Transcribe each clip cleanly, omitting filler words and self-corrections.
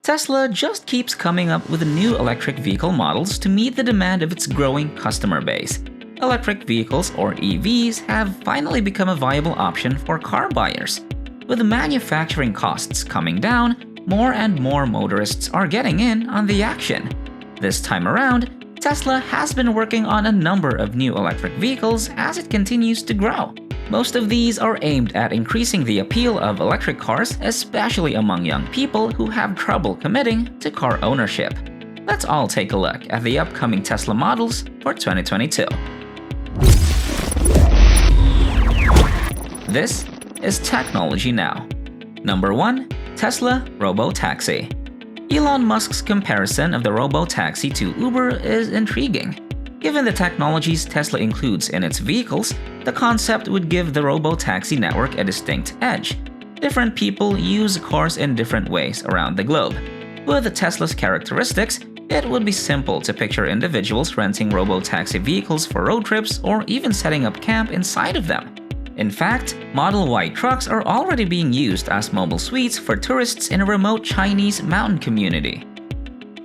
Tesla just keeps coming up with new electric vehicle models to meet the demand of its growing customer base. Electric vehicles, or EVs, have finally become a viable option for car buyers. With manufacturing costs coming down, more and more motorists are getting in on the action. This time around, Tesla has been working on a number of new electric vehicles as it continues to grow. Most of these are aimed at increasing the appeal of electric cars, especially among young people who have trouble committing to car ownership. Let's all take a look at the upcoming Tesla models for 2022. This is Technology Now. Number 1. Tesla Robo-Taxi. Elon Musk's comparison of the robo-taxi to Uber is intriguing. Given the technologies Tesla includes in its vehicles, the concept would give the robo-taxi network a distinct edge. Different people use cars in different ways around the globe. With Tesla's characteristics, it would be simple to picture individuals renting robo-taxi vehicles for road trips or even setting up camp inside of them. In fact, Model Y trucks are already being used as mobile suites for tourists in a remote Chinese mountain community.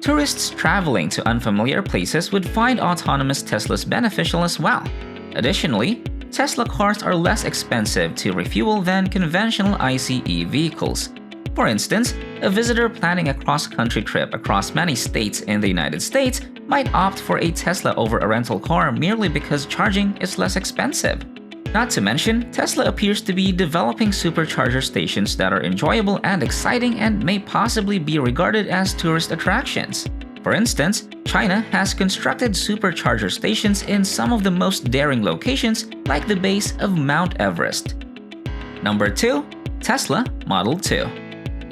Tourists traveling to unfamiliar places would find autonomous Teslas beneficial as well. Additionally, Tesla cars are less expensive to refuel than conventional ICE vehicles. For instance, a visitor planning a cross-country trip across many states in the United States might opt for a Tesla over a rental car merely because charging is less expensive. Not to mention, Tesla appears to be developing supercharger stations that are enjoyable and exciting and may possibly be regarded as tourist attractions. For instance, China has constructed supercharger stations in some of the most daring locations, like the base of Mount Everest. Number 2. Tesla Model 2.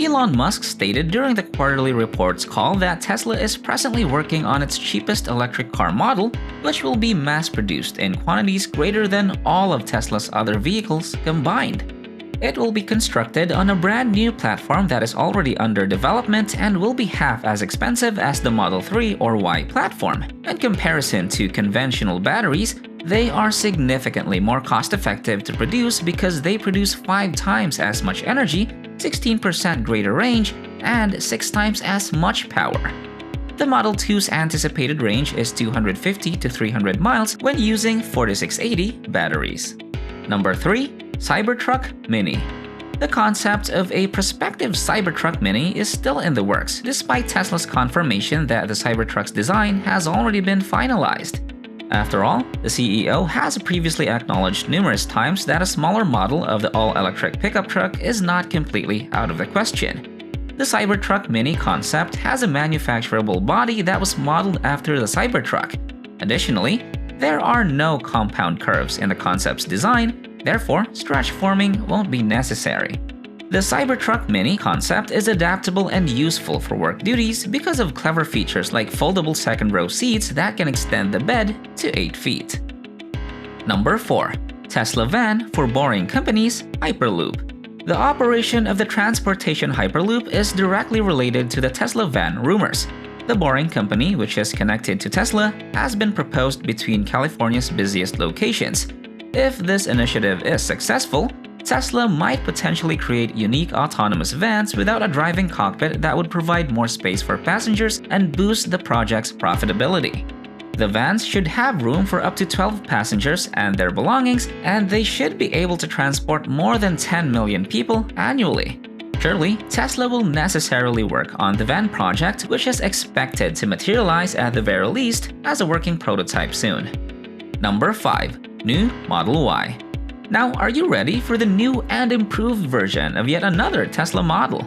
Elon Musk stated during the quarterly reports call that Tesla is presently working on its cheapest electric car model, which will be mass-produced in quantities greater than all of Tesla's other vehicles combined. It will be constructed on a brand new platform that is already under development and will be half as expensive as the Model 3 or Y platform. In comparison to conventional batteries, they are significantly more cost-effective to produce because they produce 5 times as much energy, 16% greater range, and 6 times as much power. The Model 2's anticipated range is 250 to 300 miles when using 4680 batteries. Number 3. Cybertruck Mini. The concept of a prospective Cybertruck Mini is still in the works, despite Tesla's confirmation that the Cybertruck's design has already been finalized. After all, the CEO has previously acknowledged numerous times that a smaller model of the all-electric pickup truck is not completely out of the question. The Cybertruck Mini concept has a manufacturable body that was modeled after the Cybertruck. Additionally, there are no compound curves in the concept's design, therefore stretch forming won't be necessary. The Cybertruck Mini concept is adaptable and useful for work duties because of clever features like foldable second-row seats that can extend the bed to 8 feet. Number 4. Tesla Van for boring companies, Hyperloop. The operation of the transportation Hyperloop is directly related to the Tesla Van rumors. The Boring Company, which is connected to Tesla, has been proposed between California's busiest locations. If this initiative is successful, Tesla might potentially create unique autonomous vans without a driving cockpit that would provide more space for passengers and boost the project's profitability. The vans should have room for up to 12 passengers and their belongings, and they should be able to transport more than 10 million people annually. Surely, Tesla will necessarily work on the van project, which is expected to materialize at the very least as a working prototype soon. Number 5. New Model Y. Now, are you ready for the new and improved version of yet another Tesla model?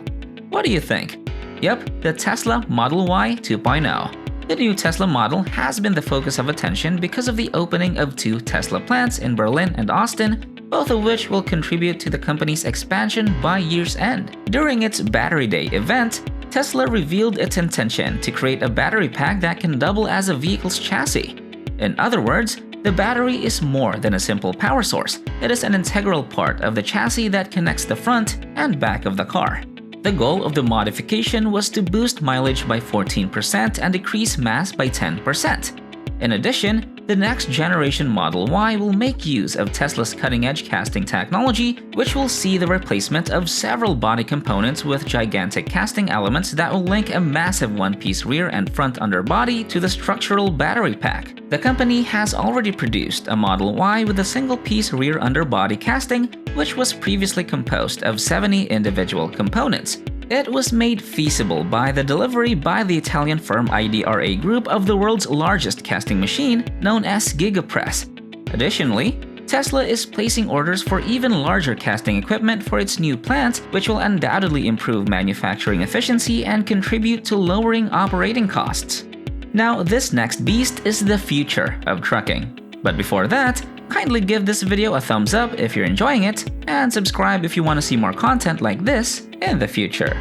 What do you think? Yep, the Tesla Model Y 2.0. The new Tesla model has been the focus of attention because of the opening of 2 Tesla plants in Berlin and Austin, both of which will contribute to the company's expansion by year's end. During its Battery Day event, Tesla revealed its intention to create a battery pack that can double as a vehicle's chassis. In other words, the battery is more than a simple power source. It is an integral part of the chassis that connects the front and back of the car. The goal of the modification was to boost mileage by 14% and decrease mass by 10%. In addition, The next generation Model Y will make use of Tesla's cutting-edge casting technology, which will see the replacement of several body components with gigantic casting elements that will link a massive one-piece rear and front underbody to the structural battery pack. The company has already produced a Model Y with a single-piece rear underbody casting, which was previously composed of 70 individual components. It was made feasible by the delivery by the Italian firm IDRA Group of the world's largest casting machine, known as GigaPress. Additionally, Tesla is placing orders for even larger casting equipment for its new plants, which will undoubtedly improve manufacturing efficiency and contribute to lowering operating costs. Now, this next beast is the future of trucking. But before that, kindly give this video a thumbs up if you're enjoying it, and subscribe if you want to see more content like this in the future.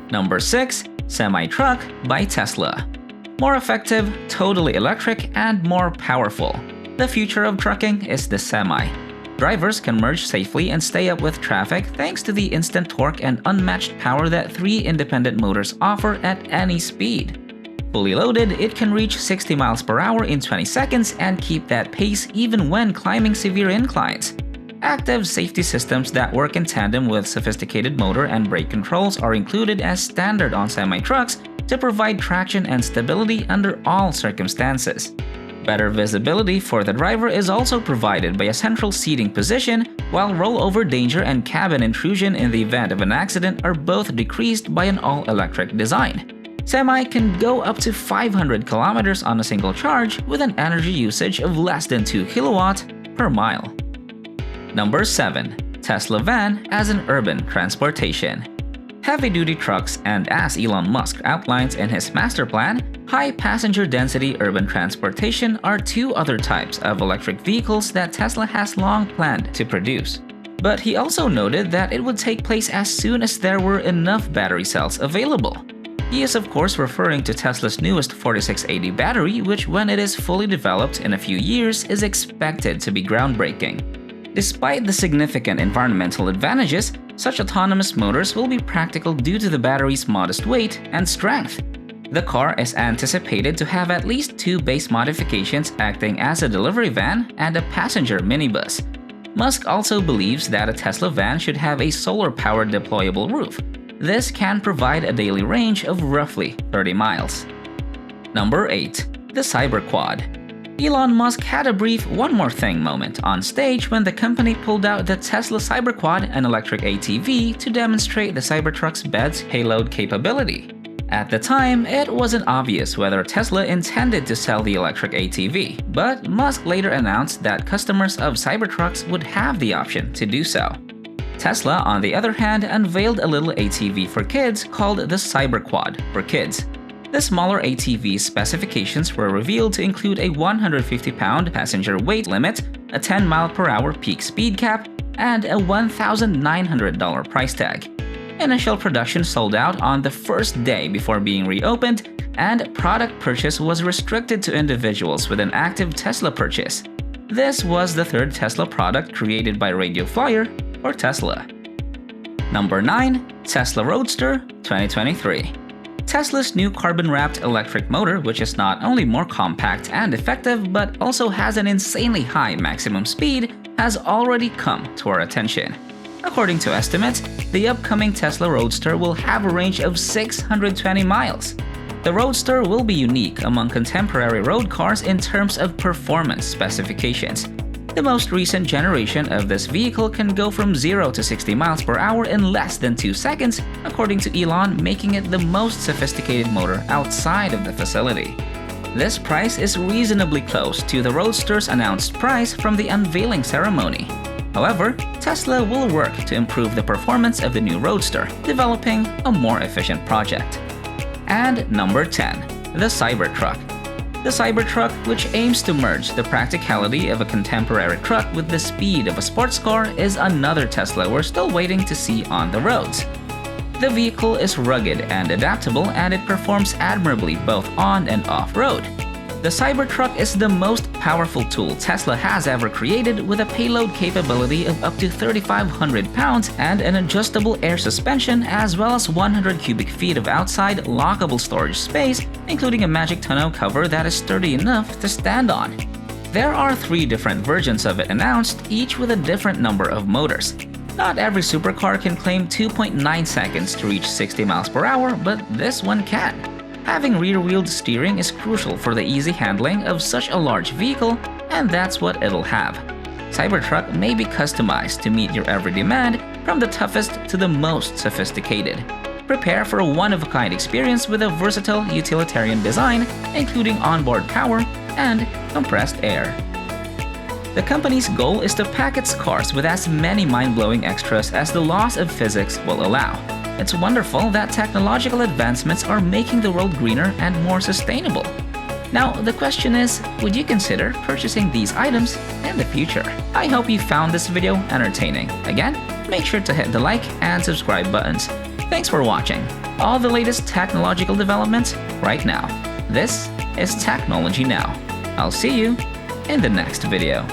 Number 6. Semi-Truck by Tesla. More effective, totally electric, and more powerful. The future of trucking is the semi. Drivers can merge safely and stay up with traffic thanks to the instant torque and unmatched power that 3 independent motors offer at any speed. Fully loaded, it can reach 60 miles per hour in 20 seconds and keep that pace even when climbing severe inclines. Active safety systems that work in tandem with sophisticated motor and brake controls are included as standard on semi-trucks to provide traction and stability under all circumstances. Better visibility for the driver is also provided by a central seating position, while rollover danger and cabin intrusion in the event of an accident are both decreased by an all-electric design. Semi can go up to 500 kilometers on a single charge with an energy usage of less than 2 kilowatt per mile. Number 7. Tesla Van as an urban transportation. Heavy-duty trucks and, as Elon Musk outlines in his master plan, high passenger density urban transportation are 2 other types of electric vehicles that Tesla has long planned to produce. But he also noted that it would take place as soon as there were enough battery cells available. He is of course referring to Tesla's newest 4680 battery, which when it is fully developed in a few years is expected to be groundbreaking. Despite the significant environmental advantages, such autonomous motors will be practical due to the battery's modest weight and strength. The car is anticipated to have at least 2 base modifications acting as a delivery van and a passenger minibus. Musk also believes that a Tesla van should have a solar-powered deployable roof. This can provide a daily range of roughly 30 miles. Number 8. The Cyberquad. Elon Musk had a brief "one more thing" moment on stage when the company pulled out the Tesla Cyberquad, an electric ATV, to demonstrate the Cybertruck's bed's payload capability. At the time, it wasn't obvious whether Tesla intended to sell the electric ATV, but Musk later announced that customers of Cybertrucks would have the option to do so. Tesla, on the other hand, unveiled a little ATV for kids called the Cyberquad for kids. The smaller ATV's specifications were revealed to include a 150-pound passenger weight limit, a 10-mile-per-hour peak speed cap, and a $1,900 price tag. Initial production sold out on the first day before being reopened, and product purchase was restricted to individuals with an active Tesla purchase. This was the 3rd Tesla product created by Radio Flyer for Tesla. Number 9. Tesla Roadster 2023. Tesla's new carbon-wrapped electric motor, which is not only more compact and effective but also has an insanely high maximum speed, has already come to our attention. According to estimates, the upcoming Tesla Roadster will have a range of 620 miles. The Roadster will be unique among contemporary road cars in terms of performance specifications. The most recent generation of this vehicle can go from 0 to 60 miles per hour in less than 2 seconds, according to Elon, making it the most sophisticated motor outside of the facility. This price is reasonably close to the Roadster's announced price from the unveiling ceremony. However, Tesla will work to improve the performance of the new Roadster, developing a more efficient project. And number 10. The Cybertruck. The Cybertruck, which aims to merge the practicality of a contemporary truck with the speed of a sports car, is another Tesla we're still waiting to see on the roads. The vehicle is rugged and adaptable, and it performs admirably both on and off-road. The Cybertruck is the most powerful tool Tesla has ever created, with a payload capability of up to 3,500 pounds and an adjustable air suspension, as well as 100 cubic feet of outside lockable storage space, including a magic tonneau cover that is sturdy enough to stand on. There are 3 different versions of it announced, each with a different number of motors. Not every supercar can claim 2.9 seconds to reach 60 miles per hour, but this one can. Having rear-wheeled steering is crucial for the easy handling of such a large vehicle, and that's what it'll have. Cybertruck may be customized to meet your every demand, from the toughest to the most sophisticated. Prepare for a one-of-a-kind experience with a versatile utilitarian design, including onboard power and compressed air. The company's goal is to pack its cars with as many mind-blowing extras as the laws of physics will allow. It's wonderful that technological advancements are making the world greener and more sustainable. Now, the question is, would you consider purchasing these items in the future? I hope you found this video entertaining. Again, make sure to hit the like and subscribe buttons. Thanks for watching. All the latest technological developments right now. This is Technology Now. I'll see you in the next video.